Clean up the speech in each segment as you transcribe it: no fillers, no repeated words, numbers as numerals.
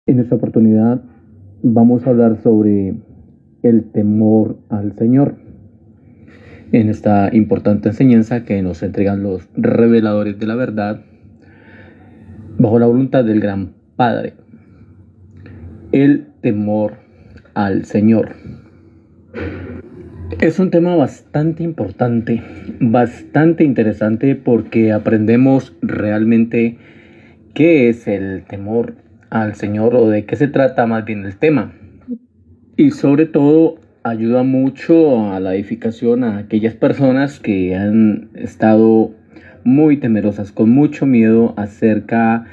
En esta oportunidad vamos a hablar sobre el temor al Señor. En esta importante enseñanza que nos entregan los reveladores de la verdad, bajo la voluntad del gran Padre. El temor al Señor. Es un tema bastante importante, bastante interesante, porque aprendemos realmente qué es el temor al Señor o de qué se trata más bien el tema. Y sobre todo ayuda mucho a la edificación a aquellas personas que han estado muy temerosas, con mucho miedo acerca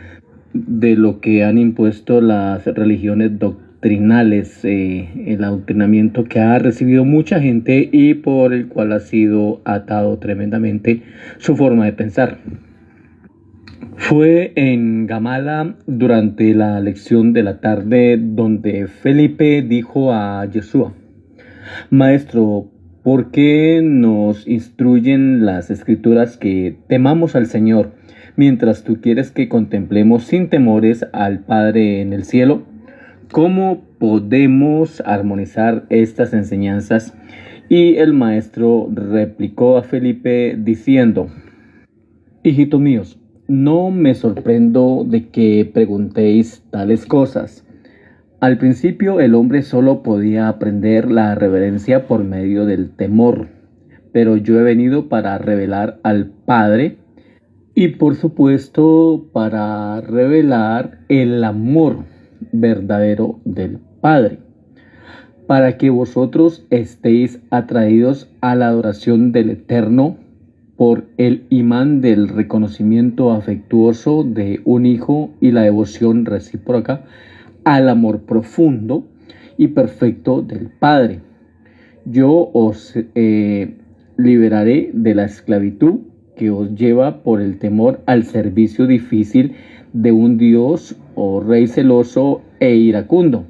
de lo que han impuesto las religiones doctrinales, el adoctrinamiento que ha recibido mucha gente y por el cual ha sido atado tremendamente su forma de pensar. Fue en Gamala durante la lección de la tarde donde Felipe dijo a Yeshua: Maestro, ¿por qué nos instruyen las escrituras que temamos al Señor, mientras tú quieres que contemplemos sin temores al Padre en el cielo? ¿Cómo podemos armonizar estas enseñanzas? Y el maestro replicó a Felipe diciendo: Hijitos míos, no me sorprendo de que preguntéis tales cosas. Al principio el hombre solo podía aprender la reverencia por medio del temor, pero yo he venido para revelar al Padre y por supuesto para revelar el amor verdadero del Padre, para que vosotros estéis atraídos a la adoración del Eterno por el imán del reconocimiento afectuoso de un hijo y la devoción recíproca al amor profundo y perfecto del Padre. Yo os liberaré de la esclavitud que os lleva por el temor al servicio difícil de un Dios o rey celoso e iracundo.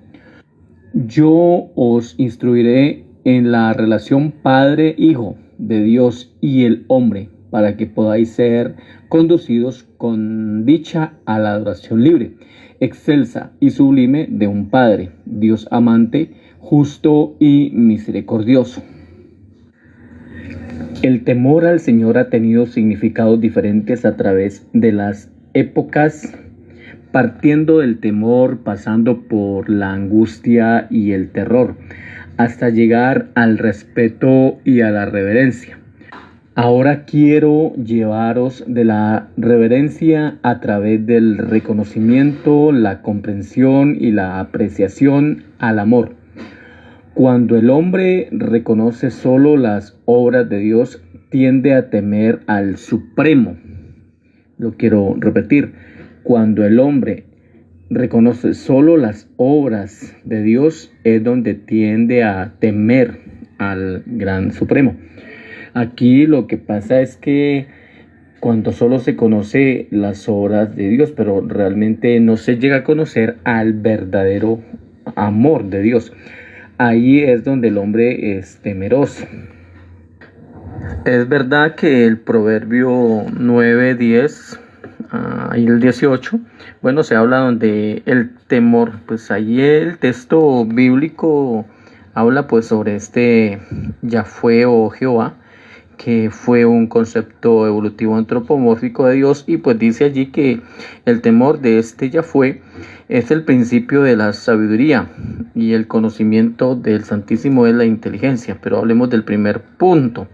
Yo os instruiré en la relación Padre-Hijo de Dios y el hombre, para que podáis ser conducidos con dicha a la adoración libre, excelsa y sublime de un Padre, Dios amante, justo y misericordioso. El temor al Señor ha tenido significados diferentes a través de las épocas, partiendo del temor, pasando por la angustia y el terror, hasta llegar al respeto y a la reverencia. Ahora quiero llevaros de la reverencia a través del reconocimiento, la comprensión y la apreciación al amor. Cuando el hombre reconoce solo las obras de Dios, tiende a temer al Supremo. Lo quiero repetir. Cuando el hombre reconoce solo las obras de Dios, es donde tiende a temer al Gran Supremo. Aquí lo que pasa es que cuando solo se conoce las obras de Dios, pero realmente no se llega a conocer al verdadero amor de Dios, ahí es donde el hombre es temeroso. Es verdad que el Proverbio 9:10 y el 18, bueno, se habla donde el temor, pues ahí el texto bíblico habla pues sobre este Yahvé o Jehová, que fue un concepto evolutivo antropomórfico de Dios, y pues dice allí que el temor de este Yahvé es el principio de la sabiduría y el conocimiento del Santísimo es la inteligencia. Pero hablemos del primer punto.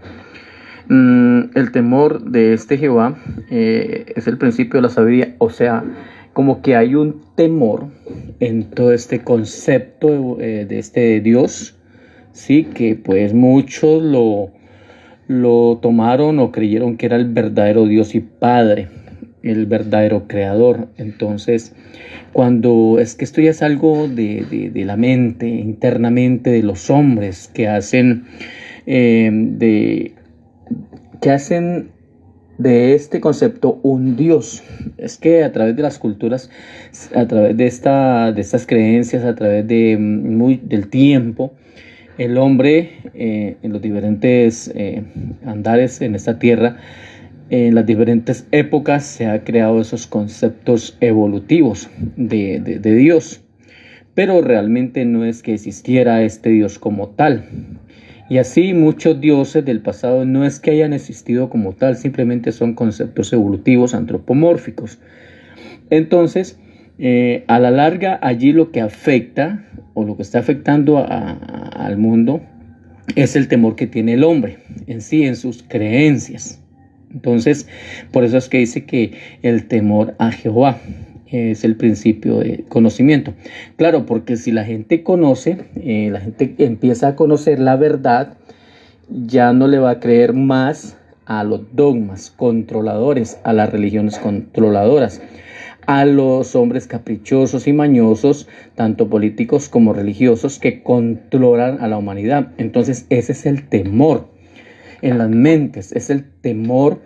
El temor de este Jehová es el principio de la sabiduría, o sea, como que hay un temor en todo este concepto de este Dios, sí, que pues muchos lo tomaron o creyeron que era el verdadero Dios y Padre, el verdadero Creador. Entonces, cuando es que esto ya es algo de la mente, internamente de los hombres que hacen de este concepto un Dios. Es que a través de las culturas, a través de estas creencias, a través del tiempo, el hombre en los diferentes andares en esta tierra, en las diferentes épocas, se ha creado esos conceptos evolutivos de Dios. pero realmente no es que existiera este Dios como tal. Y así muchos dioses del pasado no es que hayan existido como tal, simplemente son conceptos evolutivos antropomórficos. Entonces, a la larga, allí lo que afecta o lo que está afectando al mundo es el temor que tiene el hombre en sí, en sus creencias. Entonces, por eso es que dice que el temor a Jehová es el principio de conocimiento. Claro, porque si la gente conoce, la gente empieza a conocer la verdad, ya no le va a creer más a los dogmas controladores, a las religiones controladoras, a los hombres caprichosos y mañosos, tanto políticos como religiosos, que controlan a la humanidad. Entonces ese es el temor en las mentes, es el temor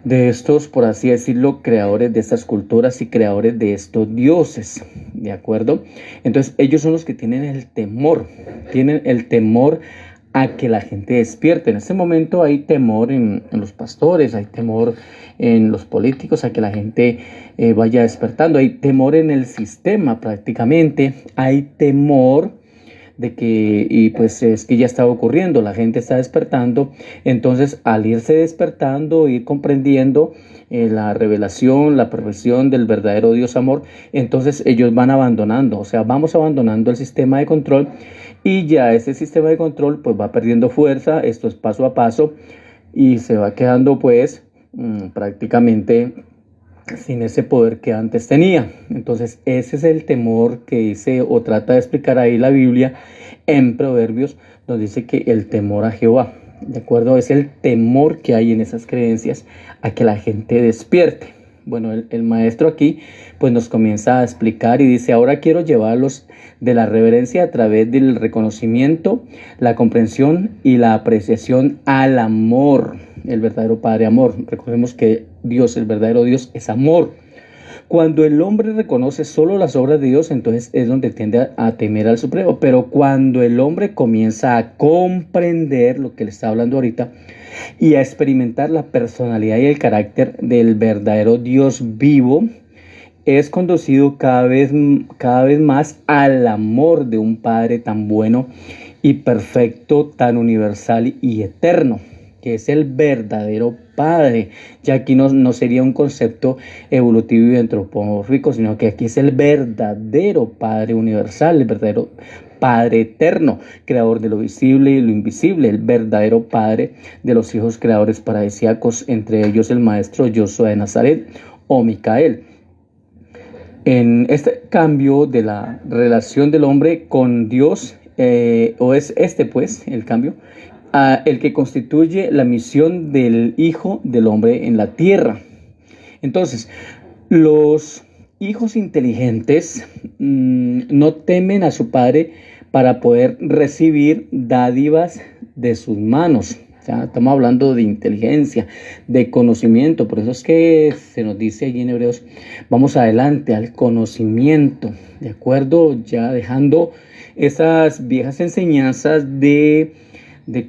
de estos, por así decirlo, creadores de estas culturas y creadores de estos dioses, ¿de acuerdo? Entonces ellos son los que tienen el temor a que la gente despierte. En este momento hay temor en los pastores, hay temor en los políticos a que la gente vaya despertando, hay temor en el sistema prácticamente, hay temor de que, y pues es que ya está ocurriendo, la gente está despertando. Entonces al irse despertando, ir comprendiendo la revelación, la perfección del verdadero Dios amor, entonces ellos van abandonando, o sea, vamos abandonando el sistema de control, y ya ese sistema de control pues va perdiendo fuerza. Esto es paso a paso y se va quedando pues prácticamente sin ese poder que antes tenía. Entonces ese es el temor que dice o trata de explicar ahí la Biblia en Proverbios, donde dice que el temor a Jehová, ¿de acuerdo? Es el temor que hay en esas creencias a que la gente despierte. Bueno, el maestro aquí pues nos comienza a explicar y dice: ahora quiero llevarlos de la reverencia a través del reconocimiento, la comprensión y la apreciación al amor, el verdadero Padre amor. Recordemos que Dios, el verdadero Dios, es amor. Cuando el hombre reconoce solo las obras de Dios, entonces es donde tiende a temer al Supremo. Pero cuando el hombre comienza a comprender lo que le está hablando ahorita y a experimentar la personalidad y el carácter del verdadero Dios vivo, es conducido cada vez más al amor de un Padre tan bueno y perfecto, tan universal y eterno, que es el verdadero Padre. Ya aquí no sería un concepto evolutivo y antropomórfico, sino que aquí es el verdadero Padre universal, el verdadero Padre eterno, creador de lo visible y lo invisible, el verdadero Padre de los hijos creadores paradisíacos, entre ellos el maestro Josué de Nazaret o Micael. En este cambio de la relación del hombre con Dios, o es este pues el cambio, el que constituye la misión del Hijo del Hombre en la tierra. Entonces, los hijos inteligentes no temen a su padre para poder recibir dádivas de sus manos. O sea, estamos hablando de inteligencia, de conocimiento. Por eso es que se nos dice allí en Hebreos: vamos adelante al conocimiento, ¿de acuerdo? Ya dejando esas viejas enseñanzas de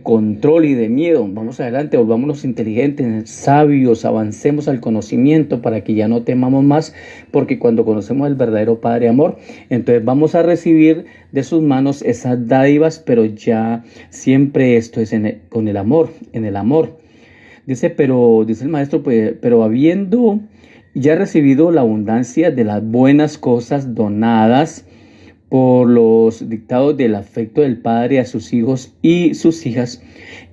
control y de miedo. Vamos adelante, volvámonos inteligentes, sabios, avancemos al conocimiento para que ya no temamos más, porque cuando conocemos al verdadero Padre amor, entonces vamos a recibir de sus manos esas dádivas, pero ya siempre esto es con el amor, en el amor. Dice el maestro, pues, pero habiendo ya recibido la abundancia de las buenas cosas donadas por los dictados del afecto del Padre a sus hijos y sus hijas,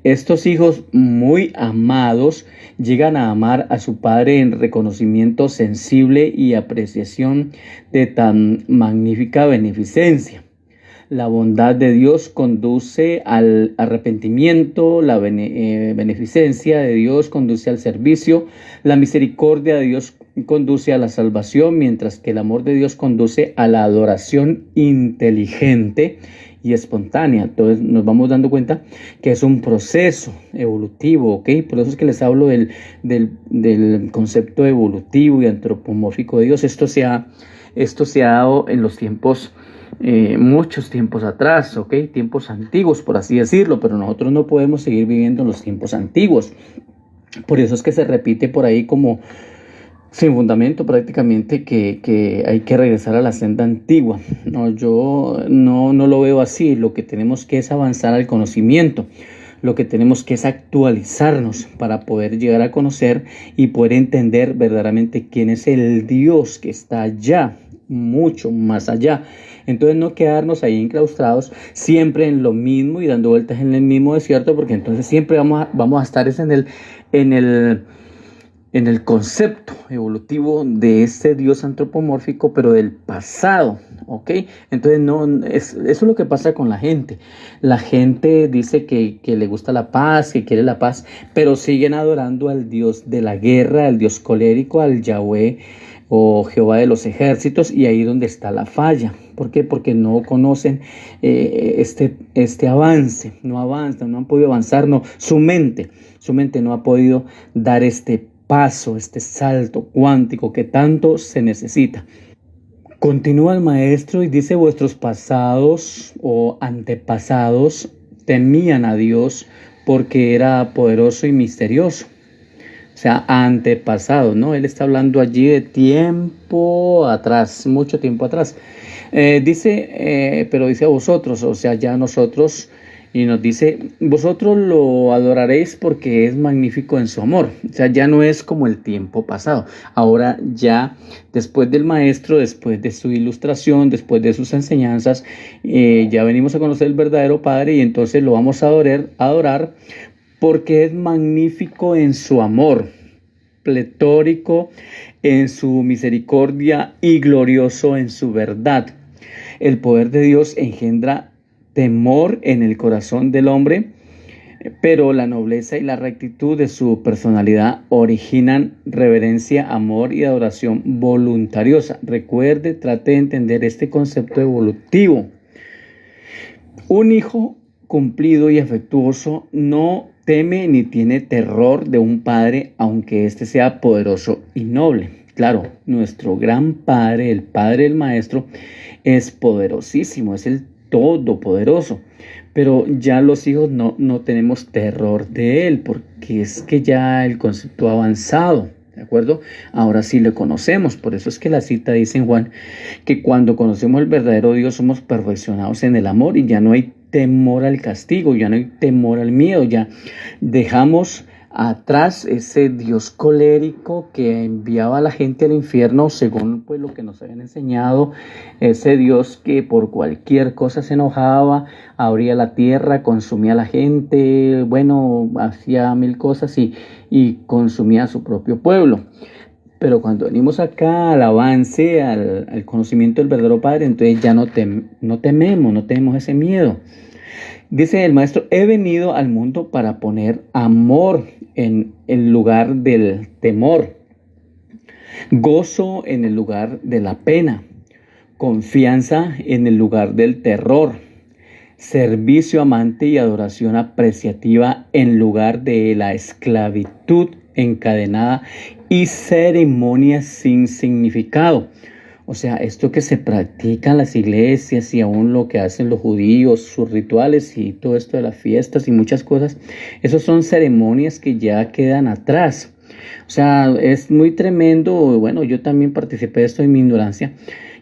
estos hijos muy amados llegan a amar a su Padre en reconocimiento sensible y apreciación de tan magnífica beneficencia. La bondad de Dios conduce al arrepentimiento, la beneficencia de Dios conduce al servicio, la misericordia de Dios conduce a la salvación, mientras que el amor de Dios conduce a la adoración inteligente y espontánea. Entonces nos vamos dando cuenta que es un proceso evolutivo, ¿ok? Por eso es que les hablo del concepto evolutivo y antropomórfico de Dios. Esto se ha dado en los tiempos, muchos tiempos atrás, ¿ok? Tiempos antiguos, por así decirlo, pero nosotros no podemos seguir viviendo en los tiempos antiguos. Por eso es que se repite por ahí como sin fundamento prácticamente, que hay que regresar a la senda antigua. No, yo no lo veo así. Lo que tenemos que es avanzar al conocimiento. Lo que tenemos que es actualizarnos para poder llegar a conocer y poder entender verdaderamente quién es el Dios que está allá, mucho más allá. Entonces no quedarnos ahí enclaustrados siempre en lo mismo y dando vueltas en el mismo desierto, porque entonces siempre vamos a estar en el en el concepto evolutivo de este Dios antropomórfico, pero del pasado, ¿ok? Entonces, eso es lo que pasa con la gente. La gente dice que le gusta la paz, que quiere la paz, pero siguen adorando al Dios de la guerra, al Dios colérico, al Yahweh o Jehová de los ejércitos, y ahí donde está la falla. ¿Por qué? Porque no conocen este avance, no avanzan, no han podido avanzar, no, su mente no ha podido dar este paso, este salto cuántico que tanto se necesita. Continúa el maestro y dice: vuestros pasados o antepasados temían a Dios porque era poderoso y misterioso. O sea, antepasados, ¿no? Él está hablando allí de tiempo atrás, mucho tiempo atrás. Pero dice a vosotros, o sea, ya nosotros, y nos dice: vosotros lo adoraréis porque es magnífico en su amor. O sea, ya no es como el tiempo pasado. Ahora ya, después del maestro, después de su ilustración, después de sus enseñanzas, ya venimos a conocer el verdadero Padre, y entonces lo vamos a adorar porque es magnífico en su amor, pletórico en su misericordia y glorioso en su verdad. El poder de Dios engendra temor en el corazón del hombre, pero la nobleza y la rectitud de su personalidad originan reverencia, amor y adoración voluntariosa. Recuerde, trate de entender este concepto evolutivo. Un hijo cumplido y afectuoso no teme ni tiene terror de un padre, aunque éste sea poderoso y noble. Claro, nuestro gran Padre, el Padre del Maestro, es poderosísimo, es el Todopoderoso. Pero ya los hijos no tenemos terror de Él, porque es que ya el concepto ha avanzado, ¿de acuerdo? Ahora sí lo conocemos. Por eso es que la cita dice en Juan que cuando conocemos el verdadero Dios somos perfeccionados en el amor, y ya no hay temor al castigo, ya no hay temor al miedo, ya dejamos atrás ese Dios colérico que enviaba a la gente al infierno según pues lo que nos habían enseñado, ese Dios que por cualquier cosa se enojaba, abría la tierra, consumía a la gente, bueno, hacía mil cosas y consumía a su propio pueblo. Pero cuando venimos acá al avance, al conocimiento del verdadero Padre, entonces ya no tememos ese miedo. Dice el maestro: he venido al mundo para poner amor en el lugar del temor, gozo en el lugar de la pena, confianza en el lugar del terror, servicio amante y adoración apreciativa en lugar de la esclavitud encadenada y ceremonias sin significado. O sea, esto que se practica en las iglesias y aún lo que hacen los judíos, sus rituales y todo esto de las fiestas y muchas cosas, esos son ceremonias que ya quedan atrás. O sea, es muy tremendo. Bueno, yo también participé de esto en mi ignorancia,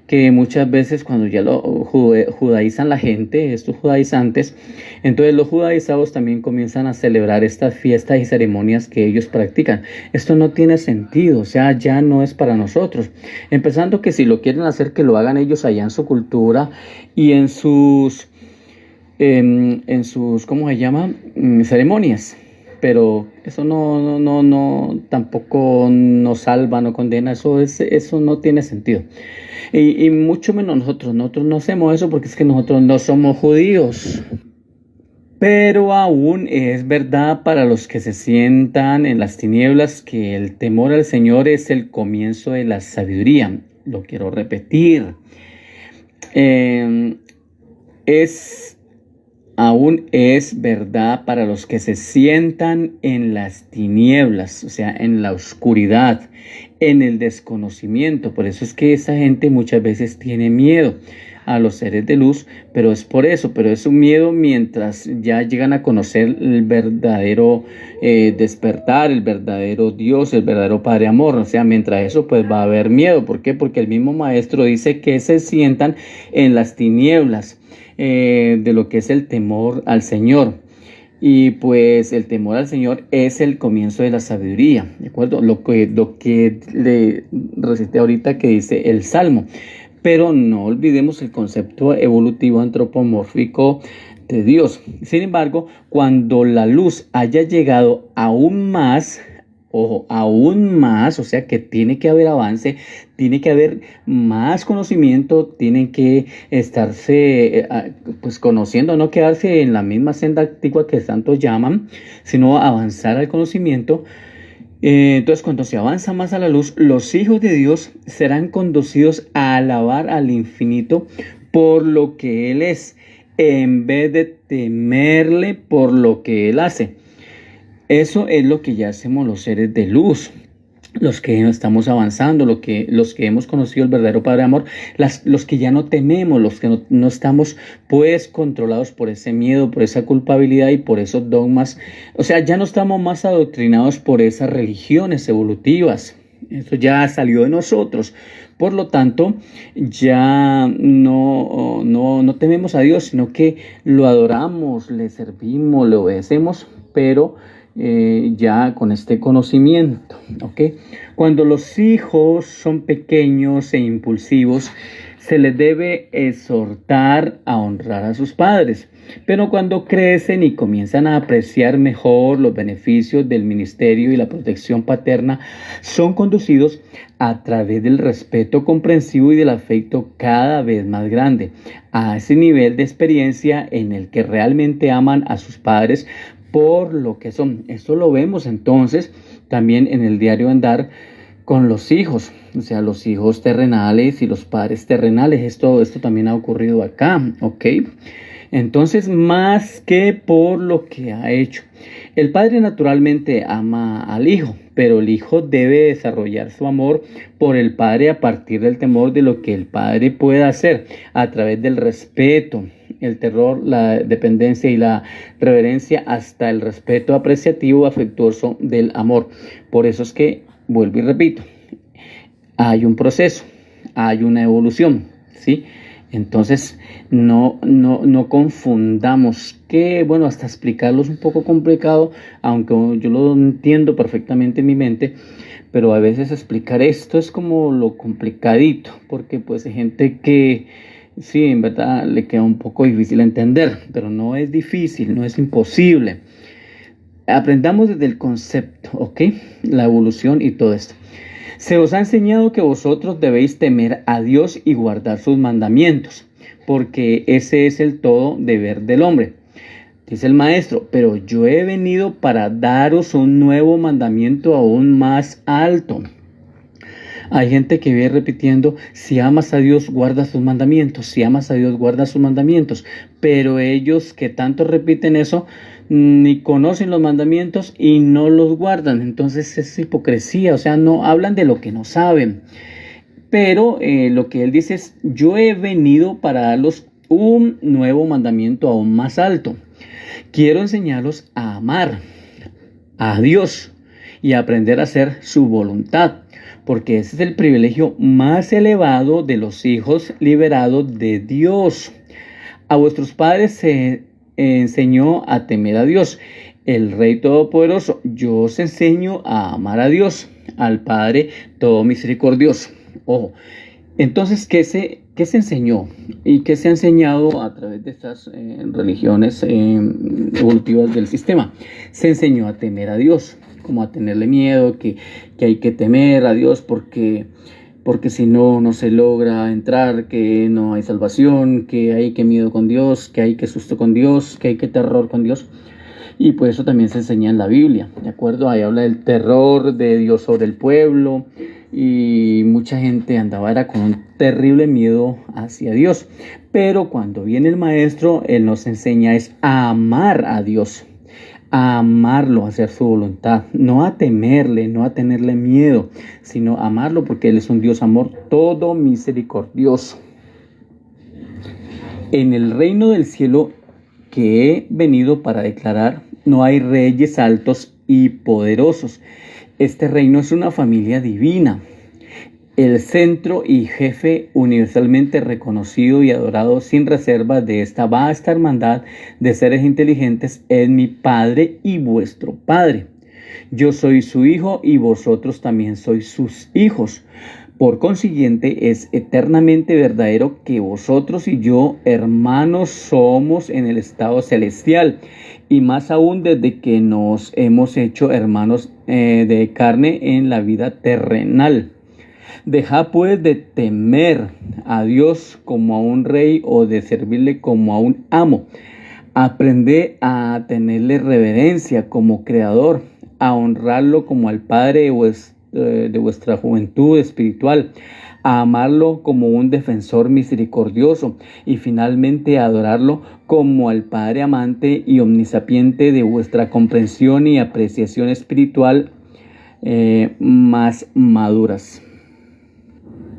que muchas veces cuando ya lo judaizan la gente, estos judaizantes, entonces los judaizados también comienzan a celebrar estas fiestas y ceremonias que ellos practican. Esto no tiene sentido, o sea, ya no es para nosotros. Empezando que si lo quieren hacer, que lo hagan ellos allá en su cultura y en sus, ¿cómo se llama? Ceremonias. Pero eso tampoco nos salva, no condena, eso no tiene sentido. Y mucho menos nosotros no hacemos eso porque es que nosotros no somos judíos. Pero aún es verdad para los que se sientan en las tinieblas que el temor al Señor es el comienzo de la sabiduría. Lo quiero repetir. Aún es verdad para los que se sientan en las tinieblas, o sea, en la oscuridad, en el desconocimiento. Por eso es que esa gente muchas veces tiene miedo. a los seres de luz, pero es por eso, pero es un miedo mientras ya llegan a conocer el verdadero despertar, el verdadero Dios, el verdadero Padre Amor. O sea, mientras eso pues va a haber miedo. ¿Por qué? Porque el mismo maestro dice que se sientan en las tinieblas de lo que es el temor al Señor. Y pues el temor al Señor es el comienzo de la sabiduría, ¿de acuerdo? Lo que le recité ahorita que dice el Salmo. Pero no olvidemos el concepto evolutivo antropomórfico de Dios. Sin embargo, cuando la luz haya llegado aún más, ojo, aún más, o sea que tiene que haber avance, tiene que haber más conocimiento, tienen que estarse pues conociendo, no quedarse en la misma senda antigua que tantos llaman, sino avanzar al conocimiento. Entonces, cuando se avanza más a la luz, los hijos de Dios serán conducidos a alabar al infinito por lo que Él es, en vez de temerle por lo que Él hace. Eso es lo que ya hacemos los seres de luz, los que estamos avanzando, los que hemos conocido el verdadero Padre Amor, los que ya no tememos, los que no estamos pues controlados por ese miedo, por esa culpabilidad y por esos dogmas. O sea, ya no estamos más adoctrinados por esas religiones evolutivas. Eso ya salió de nosotros. Por lo tanto, ya no tememos a Dios, sino que lo adoramos, le servimos, le obedecemos, pero ya con este conocimiento, ¿ok? Cuando los hijos son pequeños e impulsivos, se les debe exhortar a honrar a sus padres. Pero cuando crecen y comienzan a apreciar mejor los beneficios del ministerio y la protección paterna, son conducidos a través del respeto comprensivo y del afecto cada vez más grande, a ese nivel de experiencia en el que realmente aman a sus padres por lo que son. Esto lo vemos entonces también en el diario andar con los hijos, o sea, los hijos terrenales y los padres terrenales. Esto también ha ocurrido acá, ¿ok? Entonces, más que por lo que ha hecho. El padre naturalmente ama al hijo, pero el hijo debe desarrollar su amor por el padre a partir del temor de lo que el padre pueda hacer, a través del respeto, el terror, la dependencia y la reverencia, hasta el respeto apreciativo, afectuoso del amor. Por eso es que, vuelvo y repito, hay un proceso, hay una evolución, ¿sí? Entonces, no confundamos, que bueno, hasta explicarlo es un poco complicado, aunque yo lo entiendo perfectamente en mi mente, pero a veces explicar esto es como lo complicadito, porque pues hay gente que sí, en verdad le queda un poco difícil entender, pero no es difícil, no es imposible. Aprendamos desde el concepto, ¿ok? La evolución y todo esto. Se os ha enseñado que vosotros debéis temer a Dios y guardar sus mandamientos, porque ese es el todo deber del hombre. Dice el maestro, pero yo he venido para daros un nuevo mandamiento aún más alto. Hay gente que viene repitiendo, si amas a Dios, guarda sus mandamientos, si amas a Dios, guarda sus mandamientos. Pero ellos que tanto repiten eso, ni conocen los mandamientos y no los guardan. Entonces es hipocresía, o sea, no hablan de lo que no saben. Pero lo que él dice es, yo he venido para darlos un nuevo mandamiento aún más alto. Quiero enseñarlos a amar a Dios y a aprender a hacer su voluntad, porque ese es el privilegio más elevado de los hijos liberados de Dios. A vuestros padres se enseñó a temer a Dios, el Rey Todopoderoso. Yo os enseño a amar a Dios, al Padre todo misericordioso. Ojo, entonces, ¿qué se enseñó? ¿Y qué se ha enseñado a través de estas religiones evolutivas del sistema? Se enseñó a temer a Dios, como a tenerle miedo, que hay que temer a Dios porque si no se logra entrar, que no hay salvación, que hay que miedo con Dios, que hay que susto con Dios, que hay que terror con Dios. Y pues eso también se enseña en la Biblia, ¿de acuerdo? Ahí habla del terror de Dios sobre el pueblo y mucha gente andaba con un terrible miedo hacia Dios. Pero cuando viene el maestro, él nos enseña es a amar a Dios, a amarlo, a hacer su voluntad, no a temerle, no a tenerle miedo, sino a amarlo porque Él es un Dios amor todo misericordioso. En el reino del cielo que he venido para declarar, no hay reyes altos y poderosos. Este reino es una familia divina. El centro y jefe universalmente reconocido y adorado sin reserva de esta vasta hermandad de seres inteligentes es mi Padre y vuestro Padre. Yo soy su hijo y vosotros también sois sus hijos. Por consiguiente, es eternamente verdadero que vosotros y yo, hermanos, somos en el estado celestial, y más aún desde que nos hemos hecho hermanos de carne en la vida terrenal. Dejad pues de temer a Dios como a un rey o de servirle como a un amo. Aprended a tenerle reverencia como creador, a honrarlo como al Padre de vuestra juventud espiritual, a amarlo como un defensor misericordioso y finalmente a adorarlo como al Padre amante y omnisapiente de vuestra comprensión y apreciación espiritual más maduras.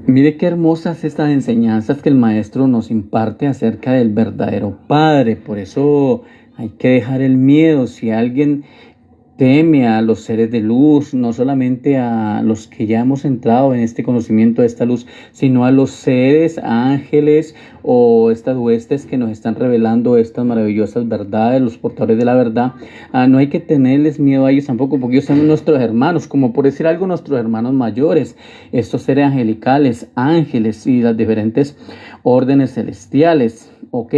Mire qué hermosas estas enseñanzas que el Maestro nos imparte acerca del verdadero Padre. Por eso hay que dejar el miedo. Si alguien teme a los seres de luz, no solamente a los que ya hemos entrado en este conocimiento de esta luz, sino a los seres, ángeles o estas huestes que nos están revelando estas maravillosas verdades, los portadores de la verdad. No hay que tenerles miedo a ellos tampoco, porque ellos son nuestros hermanos, como por decir algo, nuestros hermanos mayores, estos seres angelicales, ángeles y las diferentes órdenes celestiales. ¿Ok?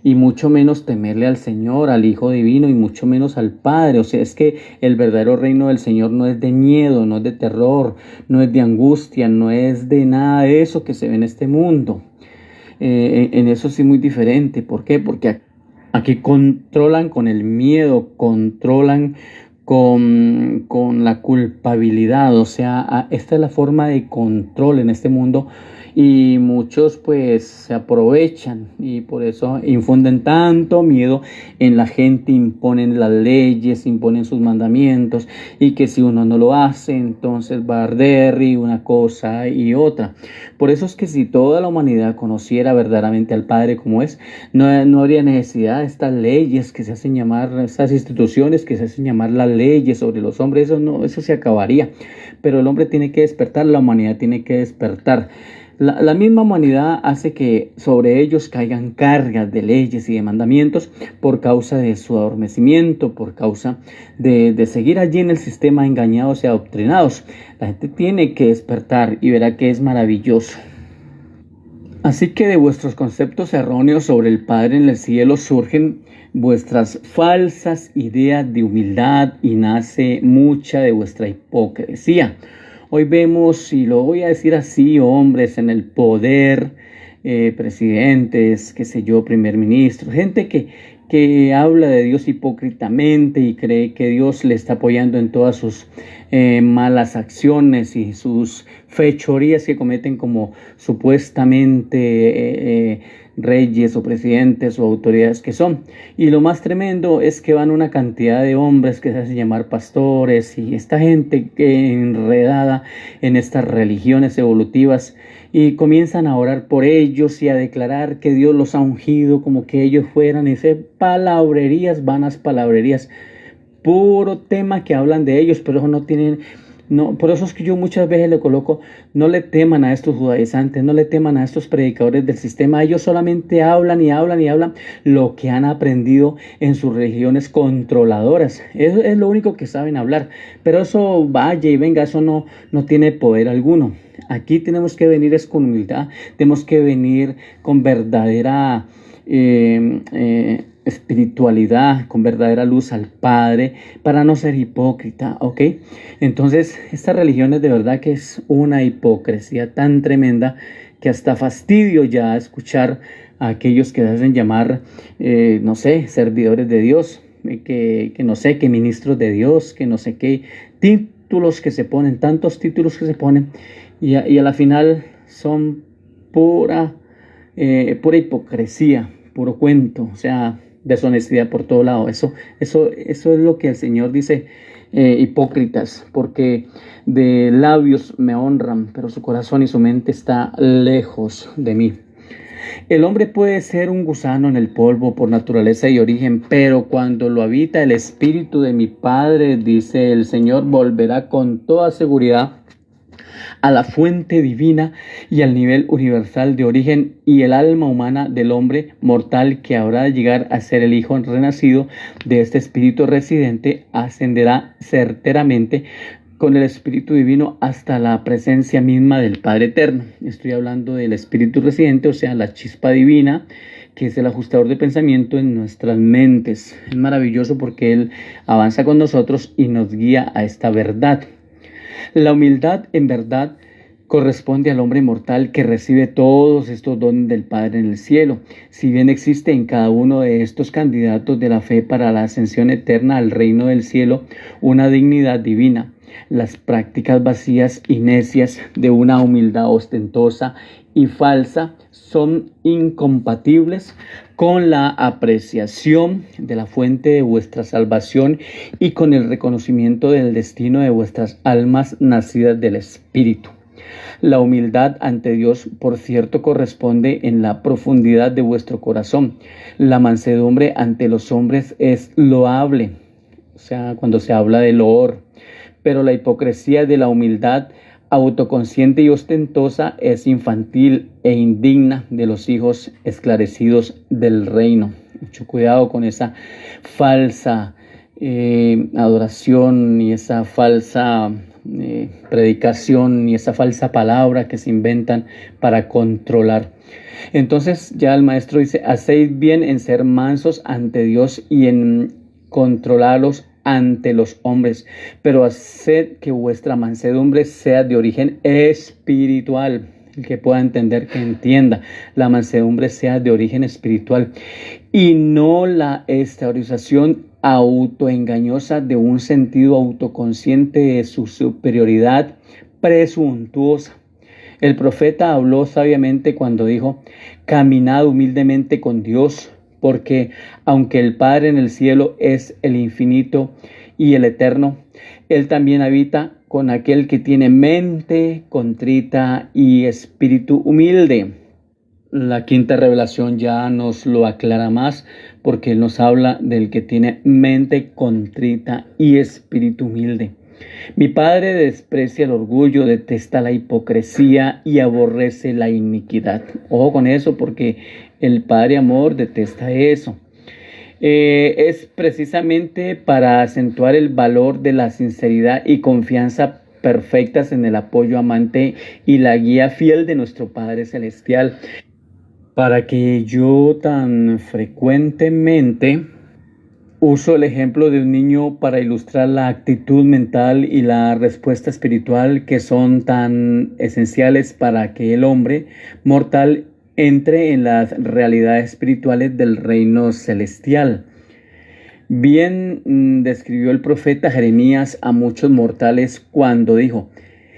Y mucho menos temerle al Señor, al Hijo Divino, y mucho menos al Padre. O sea, es que el verdadero reino del Señor no es de miedo, no es de terror, no es de angustia, no es de nada de eso que se ve en este mundo. En eso sí muy diferente. ¿Por qué? Porque aquí controlan con el miedo, controlan con la culpabilidad. O sea, esta es la forma de control en este mundo. Y muchos pues se aprovechan y por eso infunden tanto miedo en la gente, imponen las leyes, imponen sus mandamientos, y que si uno no lo hace entonces va a arder y una cosa y otra. Por eso es que si toda la humanidad conociera verdaderamente al Padre como es, no habría necesidad de estas leyes que se hacen llamar, estas instituciones que se hacen llamar las leyes sobre los hombres. Eso se acabaría. Pero el hombre tiene que despertar, la humanidad tiene que despertar. La misma humanidad hace que sobre ellos caigan cargas de leyes y de mandamientos por causa de su adormecimiento, por causa de seguir allí en el sistema engañados y adoctrinados. La gente tiene que despertar y verá que es maravilloso. Así que de vuestros conceptos erróneos sobre el Padre en el cielo surgen vuestras falsas ideas de humildad y nace mucha de vuestra hipocresía. Hoy vemos, y lo voy a decir así, hombres en el poder, presidentes, qué sé yo, primer ministro, gente que habla de Dios hipócritamente y cree que Dios le está apoyando en todas sus malas acciones y sus fechorías que cometen como supuestamente reyes o presidentes o autoridades que son. Y lo más tremendo es que van una cantidad de hombres que se hacen llamar pastores y esta gente enredada en estas religiones evolutivas y comienzan a orar por ellos y a declarar que Dios los ha ungido como que ellos fueran palabrerías, vanas palabrerías, puro tema que hablan de ellos, pero no tienen. No, por eso es que yo muchas veces le coloco, no le teman a estos judaizantes, no le teman a estos predicadores del sistema. Ellos solamente hablan y hablan y hablan lo que han aprendido en sus religiones controladoras. Eso es lo único que saben hablar. Pero eso vaya y venga, eso no tiene poder alguno. Aquí tenemos que venir es con humildad, tenemos que venir con verdadera espiritualidad, con verdadera luz al Padre, para no ser hipócrita, ¿ok? Entonces, esta religión es de verdad que es una hipocresía tan tremenda que hasta fastidio ya escuchar a aquellos que se hacen llamar, no sé, servidores de Dios, que no sé, que ministros de Dios, que no sé qué títulos que se ponen, tantos títulos que se ponen, y a la final son pura hipocresía, puro cuento, o sea, deshonestidad por todo lado. Eso es lo que el Señor dice, hipócritas, porque de labios me honran, pero su corazón y su mente está lejos de mí. El hombre puede ser un gusano en el polvo por naturaleza y origen, pero cuando lo habita el Espíritu de mi Padre, dice el Señor, volverá con toda seguridad a la fuente divina y al nivel universal de origen, y el alma humana del hombre mortal que habrá de llegar a ser el hijo renacido de este espíritu residente ascenderá certeramente con el Espíritu Divino hasta la presencia misma del Padre Eterno. Estoy hablando del Espíritu residente, o sea, la chispa divina, que es el ajustador de pensamiento en nuestras mentes. Es maravilloso porque Él avanza con nosotros y nos guía a esta verdad. La humildad, en verdad, corresponde al hombre mortal que recibe todos estos dones del Padre en el cielo. Si bien existe en cada uno de estos candidatos de la fe para la ascensión eterna al reino del cielo una dignidad divina, las prácticas vacías y necias de una humildad ostentosa y falsa son incompatibles con la apreciación de la fuente de vuestra salvación y con el reconocimiento del destino de vuestras almas nacidas del Espíritu. La humildad ante Dios, por cierto, corresponde en la profundidad de vuestro corazón. La mansedumbre ante los hombres es loable, o sea, cuando se habla de loor, pero la hipocresía de la humildad autoconsciente y ostentosa es infantil e indigna de los hijos esclarecidos del reino. Mucho cuidado con esa falsa adoración y esa falsa predicación y esa falsa palabra que se inventan para controlar. Entonces ya el maestro dice: hacéis bien en ser mansos ante Dios y en controlarlos ante los hombres, pero haced que vuestra mansedumbre sea de origen espiritual. El que pueda entender, que entienda. La mansedumbre sea de origen espiritual y no la exteriorización autoengañosa de un sentido autoconsciente de su superioridad presuntuosa. El profeta habló sabiamente cuando dijo: caminad humildemente con Dios, porque aunque el Padre en el cielo es el infinito y el eterno, Él también habita con aquel que tiene mente contrita y espíritu humilde. La quinta revelación ya nos lo aclara más, porque Él nos habla del que tiene mente contrita y espíritu humilde. Mi Padre desprecia el orgullo, detesta la hipocresía y aborrece la iniquidad. Ojo con eso, porque el Padre amor detesta eso. Es precisamente para acentuar el valor de la sinceridad y confianza perfectas en el apoyo amante y la guía fiel de nuestro Padre Celestial, para que yo tan frecuentemente uso el ejemplo de un niño para ilustrar la actitud mental y la respuesta espiritual, que son tan esenciales para que el hombre mortal entre en las realidades espirituales del reino celestial. Bien describió el profeta Jeremías a muchos mortales cuando dijo: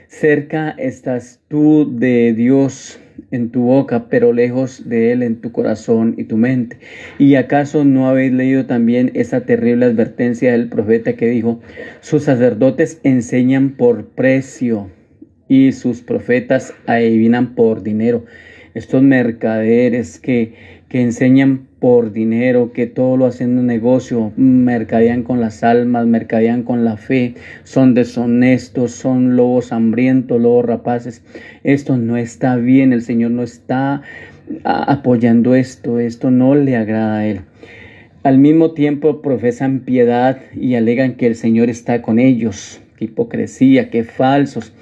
cerca estás tú de Dios en tu boca, pero lejos de Él en tu corazón y tu mente. ¿Y acaso no habéis leído también esa terrible advertencia del profeta que dijo: sus sacerdotes enseñan por precio y sus profetas adivinan por dinero? Estos mercaderes que enseñan por dinero, que todo lo hacen un negocio, mercadean con las almas, mercadean con la fe, son deshonestos, son lobos hambrientos, lobos rapaces. Esto no está bien, el Señor no está apoyando esto no le agrada a Él. Al mismo tiempo profesan piedad y alegan que el Señor está con ellos. Qué hipocresía, qué falsos.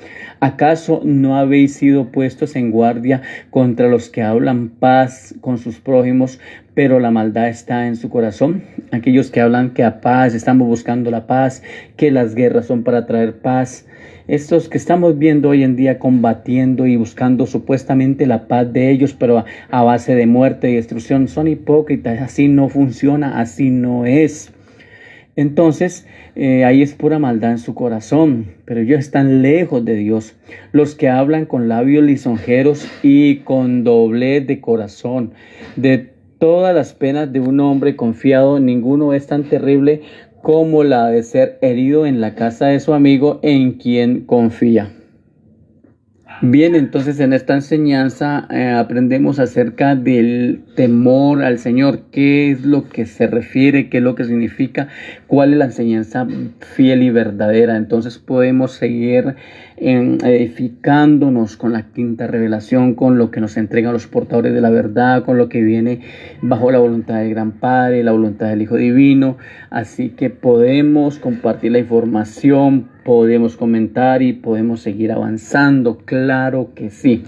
¿Acaso no habéis sido puestos en guardia contra los que hablan paz con sus prójimos, pero la maldad está en su corazón? Aquellos que hablan que a paz, estamos buscando la paz, que las guerras son para traer paz. Estos que estamos viendo hoy en día combatiendo y buscando supuestamente la paz de ellos, pero a base de muerte y destrucción, son hipócritas. Así no funciona, así no es. Entonces, ahí es pura maldad en su corazón, pero ellos están lejos de Dios. Los que hablan con labios lisonjeros y con doblez de corazón. De todas las penas de un hombre confiado, ninguno es tan terrible como la de ser herido en la casa de su amigo en quien confía. Bien, entonces en esta enseñanza aprendemos acerca del temor al Señor, qué es lo que se refiere, qué es lo que significa, cuál es la enseñanza fiel y verdadera. Entonces podemos seguir edificándonos con la quinta revelación, con lo que nos entregan los portadores de la verdad, con lo que viene bajo la voluntad del Gran Padre, la voluntad del Hijo Divino. Así que podemos compartir la información, podemos comentar y podemos seguir avanzando. Claro que sí.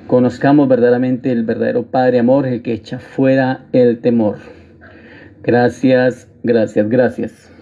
Conozcamos verdaderamente el verdadero Padre amor, el que echa fuera el temor. Gracias, gracias, gracias.